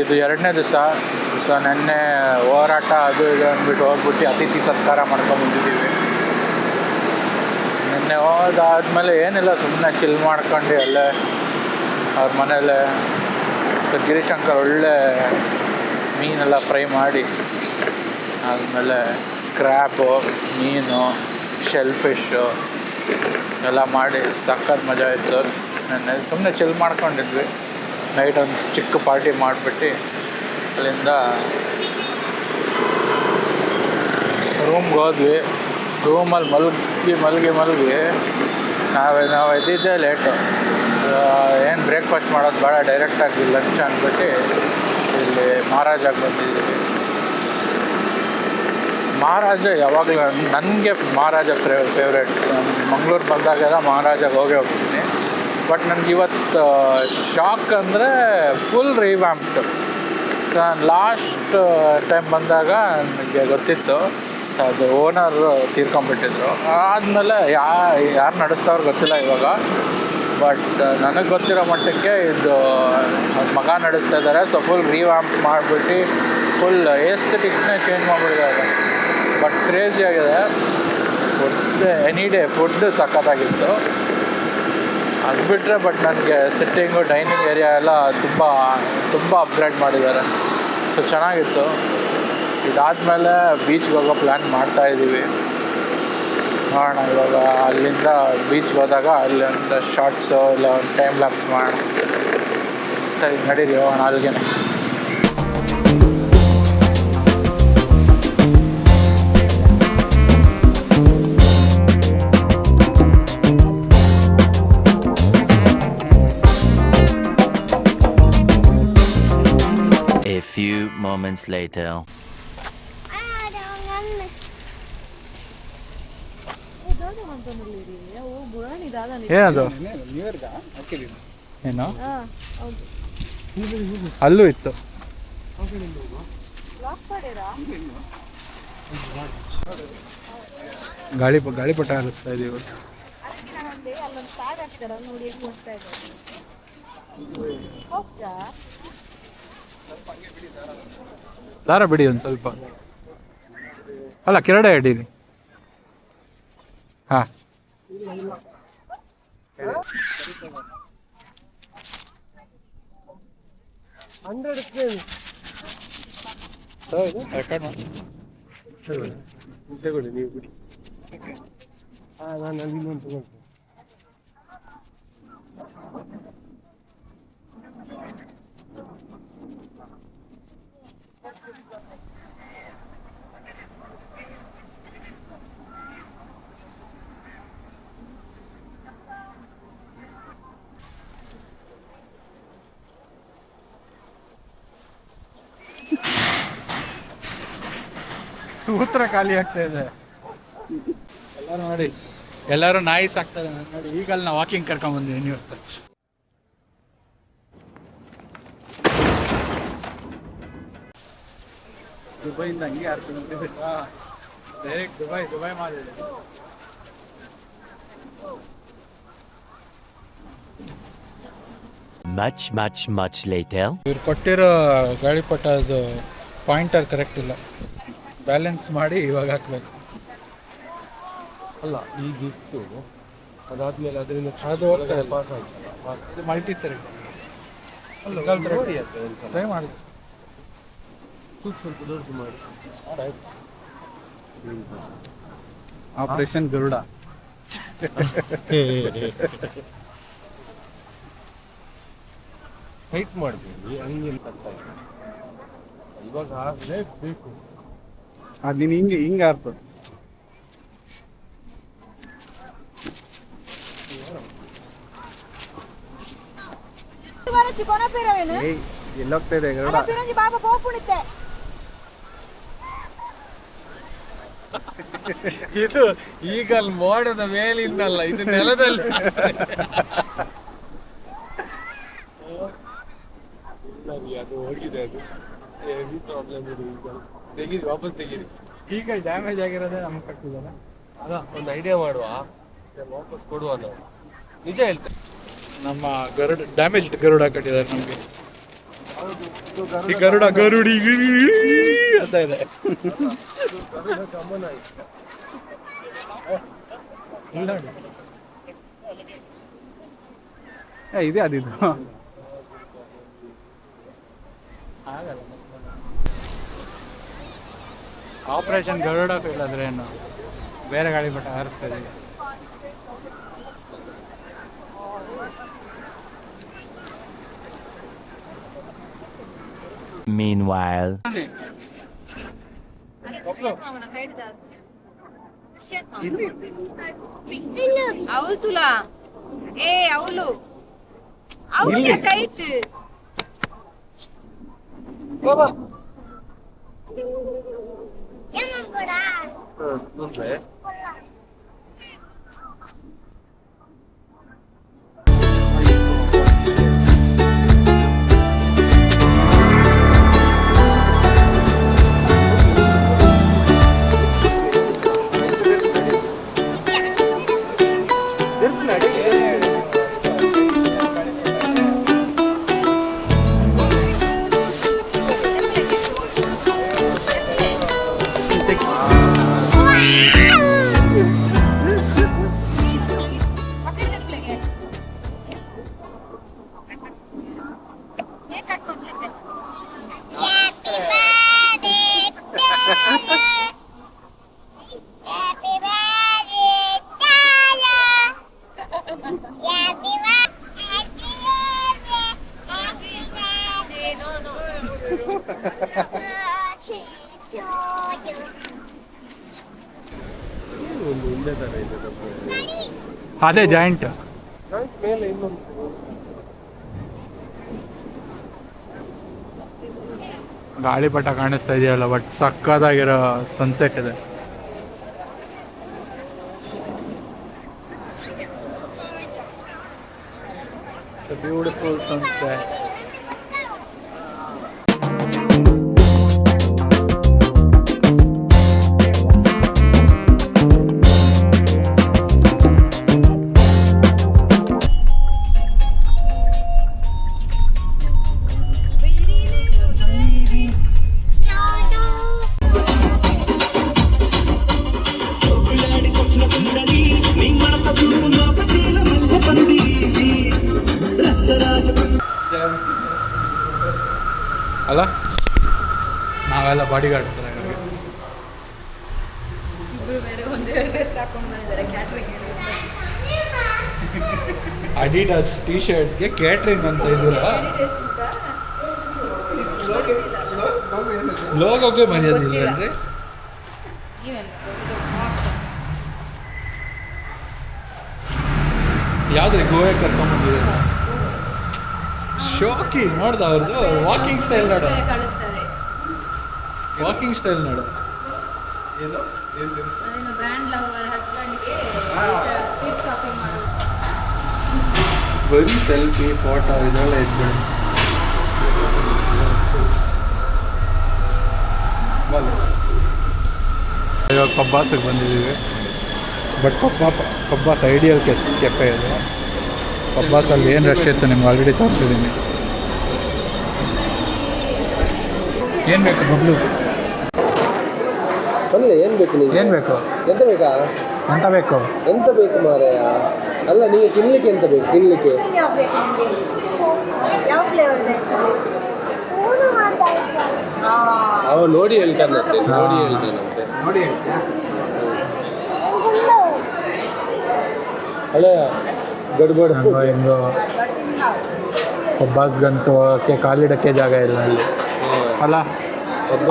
ಇದು 2ನೇ ದಿವಸ. ಸೊ ನೆನ್ನೆ ಹೋರಾಟ ಅದು ಇದು ಅಂದ್ಬಿಟ್ಟು ಹೋಗ್ಬಿಟ್ಟು ಅತಿಥಿ ಸತ್ಕಾರ ಮಾಡ್ಕೊಂಬಂದಿದ್ದೀವಿ. ನೆನ್ನೆ ಹೋದಾದ್ಮೇಲೆ ಏನಿಲ್ಲ, ಸುಮ್ಮನೆ ಚಿಲ್ ಮಾಡ್ಕೊಂಡು ಅಲ್ಲೇ ಅವ್ರ ಮನೇಲೆ ಗಿರಿಶಂಕರ್ ಒಳ್ಳೆ ಮೀನೆಲ್ಲ ಫ್ರೈ ಮಾಡಿ, ಆದಮೇಲೆ ಕ್ರ್ಯಾಬು, ಮೀನು, ಶೆಲ್ ಫಿಶ್ಶು ಎಲ್ಲ ಮಾಡಿ ಸಖತ್ ಮಜಾ ಇತ್ತು. ನೆನ್ನೆ ಸುಮ್ಮನೆ ಚಿಲ್ ಮಾಡ್ಕೊಂಡಿದ್ವಿ. ನೈಟ್ ಒಂದು ಚಿಕ್ಕ ಪಾರ್ಟಿ ಮಾಡಿಬಿಟ್ಟು ಅಲ್ಲಿಂದ ರೂಮ್ಗೆ ಹೋದ್ವಿ. ರೂಮಲ್ಲಿ ಮಲಗಿ ನಾವು ಎದ್ದಿದ್ದೆ ಲೇಟು. ಏನು ಬ್ರೇಕ್ಫಾಸ್ಟ್ ಮಾಡೋದು ಬೇಡ, ಡೈರೆಕ್ಟಾಗಿ ಲಂಚ್ ಅಂದ್ಬಿಟ್ಟು ಇಲ್ಲಿ ಮಹಾರಾಜಾಗೆ ಬಂದಿದ್ದೀವಿ. ಮಹಾರಾಜ ಯಾವಾಗಲೂ ನನಗೆ ಮಹಾರಾಜ ಫೇವ್ರೇಟ್. ಮಂಗ್ಳೂರು ಬಂದಾಗೆಲ್ಲ ಮಹಾರಾಜಾಗೆ ಹೋಗ್ತೀನಿ. ಬಟ್ ನನಗೆ ಇವತ್ತು ಶಾಕ್ ಅಂದರೆ ಫುಲ್ ರಿವ್ಯಾಂಪ್ಡ್. ಸೊ ನಾನು ಲಾಸ್ಟ್ ಟೈಮ್ ಬಂದಾಗ ನನಗೆ ಗೊತ್ತಿತ್ತು ಅದು ಓನರ್ ತೀರ್ಕೊಂಡ್ಬಿಟ್ಟಿದ್ರು. ಆದಮೇಲೆ ಯಾರು ನಡೆಸ್ತವ್ರು ಗೊತ್ತಿಲ್ಲ ಇವಾಗ. ಬಟ್ ನನಗೆ ಗೊತ್ತಿರೋ ಮಟ್ಟಕ್ಕೆ ಇದು ಮಗ ನಡೆಸ್ತಾ ಇದ್ದಾರೆ. ಸೊ ಫುಲ್ ರಿವ್ಯಾಂಪ್ ಮಾಡಿಬಿಟ್ಟು ಫುಲ್ ಏಸ್ಥೆಟಿಕ್ಸ್ನೇ ಚೇಂಜ್ ಮಾಡಿಬಿಟ್ಟಿದ್ದಾರೆ. ಬಟ್ ಕ್ರೇಜಿ ಆಗಿದೆ. ಫುಡ್ ಎನಿ ಡೇ ಫುಡ್ ಸಖತ್ತಾಗಿತ್ತು. ಅದು ಬಿಟ್ಟರೆ ಬಟ್ ನನಗೆ ಸಿಟ್ಟಿಂಗು, ಡೈನಿಂಗ್ ಏರಿಯಾ ಎಲ್ಲ ತುಂಬ ಅಪ್ಗ್ರೇಡ್ ಮಾಡಿದ್ದಾರೆ. ಸೊ ಚೆನ್ನಾಗಿತ್ತು. ಇದಾದಮೇಲೆ ಬೀಚ್ಗೆ ಹೋಗೋ ಪ್ಲ್ಯಾನ್ ಮಾಡ್ತಾಯಿದ್ದೀವಿ. ನೋಡೋಣ ಇವಾಗ ಅಲ್ಲಿಂದ ಬೀಚ್ಗೆ ಹೋದಾಗ ಅಲ್ಲಿ ಒಂದು ಶಾರ್ಟ್ಸು ಇಲ್ಲ ಒಂದು ಟೈಮ್ ಲ್ಯಾಪ್ಸ್ ಮಾಡೋಣ. ಸರಿ ನಡೀರಿ ಹೋಗೋಣ ಅಲ್ಲಿಗೆ. A few moments later. ಏನದು? ಏನು ಅಲ್ಲೂ ಇತ್ತು. ಗಾಳಿಪಟ ಹರಿಸ್ತಾ ಇದೀವಿ. ದಾರ ಬಿಡಿ ಒಂದು ಸ್ವಲ್ಪ. ಅಲ್ಲ ಕೆರಡೆ ಹಿಡೀರಿ. ಹಾಂ ತಗೊಳ್ಳಿ ನೀವು ಬಿಡಿ. ನಾನು ಇನ್ನೊಂದು ತಗೊಳ್ತೀನಿ. ಸೂತ್ರ ಖಾಲಿ ಆಗ್ತಾ ಇದೆ. ಎಲ್ಲರೂ ನೋಡಿ, ಎಲ್ಲರೂ ನಾಯಿ ಸಾಕ್ತಾರೆ ನೋಡಿ. ಈಗಲ್ಲಿ ನಾವು ವಾಕಿಂಗ್ ಕರ್ಕೊಂಡ್ ಬಂದಿದ್ದೀನಿ ಇವತ್ತು. ದುಬೈಯಿಂದ ಹಂಗೆ ಡೈರೆಕ್ಟ್ ದುಬೈ ಮಾಡಿದೆ. Much later. ಇವ್ರು ಕೊಟ್ಟಿರೋ ಗಾಳಿಪಟದ ಪಾಯಿಂಟರ್ ಕರೆಕ್ಟ್ ಇಲ್ಲ. ಬ್ಯಾಲೆನ್ಸ್ ಮಾಡಿ ಇವಾಗ ಹಾಕ್ಬೇಕು. ಅಲ್ಲ ಈಗಿತ್ತು, ಅದಾದ್ಮೇಲೆ ಅದರಿಂದ ಅದು ಹೋಗ್ತದೆ ಪಾಸ್ ಆಗಿದೆ. ಮಲ್ಟಿ ಥ್ರೆಡ್ ಟ್ರೈ ಮಾಡಿ. ಸ್ವಲ್ಪ ದೊಡ್ಡದು ಮಾಡಿ. ಆಪರೇಷನ್ ಗರುಡ. ಟೈಟ್ ಮಾಡ್ತೀವಿ ಹಂಗೆ ಅಂತ ಇವಾಗ ಹಾಕಲೇ ಬೇಕು. ಅದು ನೀನು ಹಿಂಗೆ ಆರ್ತದೆ. ಎಲ್ಲೋಗ್ತಾ ಇದೆ ಗರುಡ? ಇದು ಈಗ ಅಲ್ಲಿ ಮೋಡದ ಮೇಲಿಂದಲ್ಲ, ಇದು ನೆಲದಲ್ಲಿ. ಅದು ಹೋಗಿದೆ, ಅದು ಹೆವಿ ಪ್ರಾಬ್ಲಮ್ ಇದೆ. ಈಗ ತೆಗೀರಿ, ವಾಪಸ್ ತೆಗೀರಿ. ಈಗ ಡ್ಯಾಮೇಜ್ ಆಗಿರೋದೇ ನಮ್ಗೆ ಕಟ್ಟಿದ್ದಾನೆ. ಅದ ಒಂದು ಐಡಿಯಾ ಮಾಡುವ, ವಾಪಸ್ ಕೊಡುವ ನಾವು. ನಿಜ ಹೇಳ್ತೇನೆ. ನಮ್ಮ ಗರುಡ ಡ್ಯಾಮೇಜ್ ಗರುಡ ಕಟ್ಟಿದ್ದಾರೆ ನಮಗೆ. ಈ ಗರುಡ ಗರುಡಿ ಅಂತ ಇದೆ. ಇದೆ ಅದಿದು ಆಪರೇಷನ್ ಗರುಡ ಫೇಲ್ ಆದ್ರೆ ಏನು ಬೇರೆ ಗಾಳಿ ಬಟ್ಟ ಹಾರಿಸ್ತಾ ಇದೀವಿ. Meanwhile. అవులు తులా ఏ అవులు అవులు కైట్ బాబా ఏమనుకోడా ಮುಂದೆ ಒಂದು ಒಂದೇ ಥರ ಇದೆ ಡಬ್ಬ. ಅದೇ ಜಾಯಿಂಟ್ ಮೇಲೆ ಇನ್ನೊಂದು ಗಾಳಿಪಟ ಕಾಣಿಸ್ತಾ ಇದೆಯಲ್ಲ, ಬಟ್ ಸಕ್ಕತ್ತಾಗಿರೋ ಸನ್ಸೆಟ್ ಇದೆ. Beautiful sunset. ಅಲ್ಲ ನಾವೆಲ್ಲ ಬಾಡಿ ಗಾರ್ಡ್ ಥರ ಇಬ್ರು ಬೇರೆ ಒಂದೇ ಡ್ರೆಸ್ ಹಾಕೊಂಡು ಬಂದಿದ್ದಾರೆ ಕ್ಯಾಟ್ರಿಂಗ್ ಅಡಿಡಾಸ್ ಟಿ ಶರ್ಟ್ಗೆ ಕ್ಯಾಟ್ರಿಂಗ್ ಅಂತ ಇದ್ದೀರಾ? ಲೋಗೋಗೆ ಮರ್ಯಾದಿಲ್ಲ ಅಂದರೆ ಯಾವುದ್ರಿ ಗೋವಾಗೆ ಕರ್ಕೊಂಡ್ಬಂದಿದ್ದೀರಾ? ಶೋಕಿ ನೋಡ್ದ ಅವ್ರದ್ದು ವಾಕಿಂಗ್ ಸ್ಟೈಲ್ ನೋಡು, ಕಳಿಸ್ತಾರೆ. ವಾಕಿಂಗ್ ಸ್ಟೈಲ್ ನೋಡು. ಏನು ಬ್ರ್ಯಾಂಡ್ ಲವರ್ ಹಸ್ಬೆಂಡ್ಗೆ ಸ್ಟ್ರೀಟ್ ಶಾಪಿಂಗ್ ಮಾಡೋದು. ಬರೀ ಸೆಲ್ಫಿ ಫೋಟೋ ಇದೆಲ್ಲ ಇದ್ಬಿಡು. ಇವಾಗ ಪಬ್ಬಾಸಿಗೆ ಬಂದಿದ್ದೀವಿ. ಬಟ್ ಪಬ್ಬಾಸ್ ಐಡಿಯಲ್ ಕೆಫೆ ಇದೆ. ಪಬ್ಬಾಸಲ್ಲಿ ಏನು ರಶ್ ಇತ್ತು ನಿಮ್ಗೆ ಆಲ್ರೆಡಿ ತೋರಿಸಿದ್ದೀನಿ. ಏನು ಬೇಕು ಬಬ್ಲು? ಅಲ್ಲ ಏನು ಬೇಕು ನಿಮಗೆ? ಏನು ಬೇಕು? ಎಂತ ಬೇಕಾ? ಎಂತ ಬೇಕು? ಎಂತ ಬೇಕು ಮಾರಾಯ? ಅಲ್ಲ ನೀವು ತಿನ್ಲಿಕ್ಕೆ ಎಂತ ಬೇಕು? ತಿನ್ಲಿಕ್ಕೆ ಯಾವ ಬೇಕು ನಿಮಗೆ? ಯಾವ ಫ್ಲೇವರ್ ಇದೆ ಐಸ್ ಕ್ರೀಮ್? ಅವ ನೋಡಿ ಹೇಳ್ತಾನಂತೆ, ನೋಡಿ ಹೇಳ್ತಾನಂತೆ. ನೋಡಿ ಅಲ್ಲ ಗಡ್ಬಡ್ ಹೆಂಗೋ ಪಬ್ಬಾಸ್ಗಂತೂ ಕಾಲಿಡಕ್ಕೆ ಜಾಗ ಇಲ್ಲ ಅಲ್ಲಿ ಅಲ್ಲ.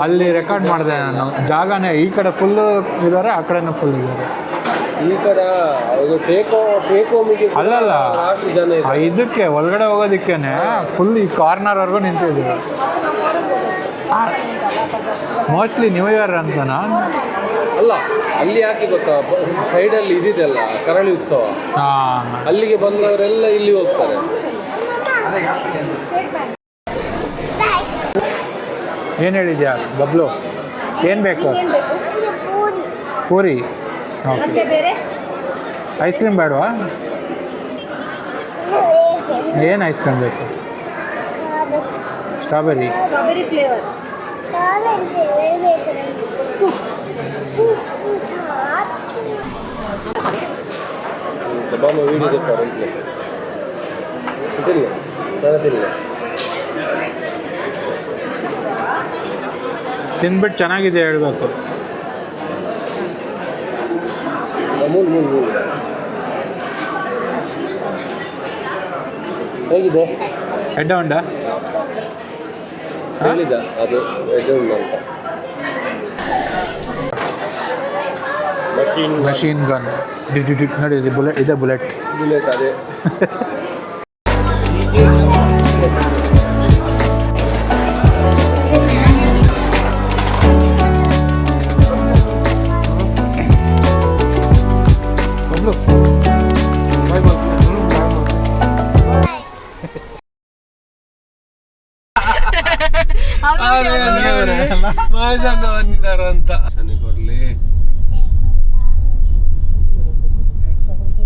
ಅಲ್ಲಿ ರೆಕಾರ್ಡ್ ಮಾಡಿದೆ ನಾನು. ಜಾಗನೇ ಈ ಕಡೆ ಫುಲ್ಲು ಇದ್ದಾರೆ, ಆ ಕಡೆನೂ ಫುಲ್ ಇದ್ದಾರೆ. ಈ ಕಡೆ ಅದು ಟೇಕೋಮಿಗೆ ಅಲ್ಲಲ್ಲ, ಅಷ್ಟು ಜನ ಇದೆ. ಇದಕ್ಕೆ ಒಳಗಡೆ ಹೋಗೋದಕ್ಕೇನೆ ಫುಲ್ ಈ ಕಾರ್ನರ್ವರೆಗೂ ನಿಂತಿದ್ದೀವಿ. ಮೋಸ್ಟ್ಲಿ ನ್ಯೂ ಇಯರ್ ಅಂತನಾ? ಅಲ್ಲ, ಅಲ್ಲಿ ಯಾಕೆ ಗೊತ್ತಾ, ಸೈಡಲ್ಲಿ ಇದಿದೆಲ್ಲ ಕರಳಿ ಉತ್ಸವ, ಹಾಂ, ಅಲ್ಲಿಗೆ ಬಂದವರೆಲ್ಲ ಇಲ್ಲಿ ಹೋಗ್ತಾರೆ. ಏನು ಹೇಳಿದ್ಯಾ ಬಬ್ಲು? ಏನು ಬೇಕು? ಪೂರಿ. ಓಕೆ, ಬೇರೆ ಐಸ್ ಕ್ರೀಮ್ ಬೇಡವಾ? ಏನು ಐಸ್ ಕ್ರೀಮ್ ಬೇಕು? ಸ್ಟ್ರಾಬೆರಿ ಸ್ಟ್ರಾಬೆರಿ ಫ್ಲೇವರ್ ಸ್ಕೂಪ್ ಬಾಂಬ ವೀಡಿಯೋ ತೆಕ್ಕಾರೆ ತಿರುಗ ತಿಂದ್ಬಿಟ್ಟು ಚೆನ್ನಾಗಿದೆ ಹೇಳ್ಬೇಕು. ಮೂಲ್ ಹೇಗಿದೆ ಹೆಡ್ಡ ಹೊಂಡ ಹೇಳಿದ ಅದು ಇದು ಅಂತ ಮಷೀನ್ ಗನ್ ನೋಡಿ ಬುಲೆಟ್ ಇದೆ ಬುಲೆಟ್. ಬುಲೆಟ್ ಅದೇ ಮಹೇಶ್ ಅಣ್ಣ ಬಂದಿದ್ದಾರ ಅಂತ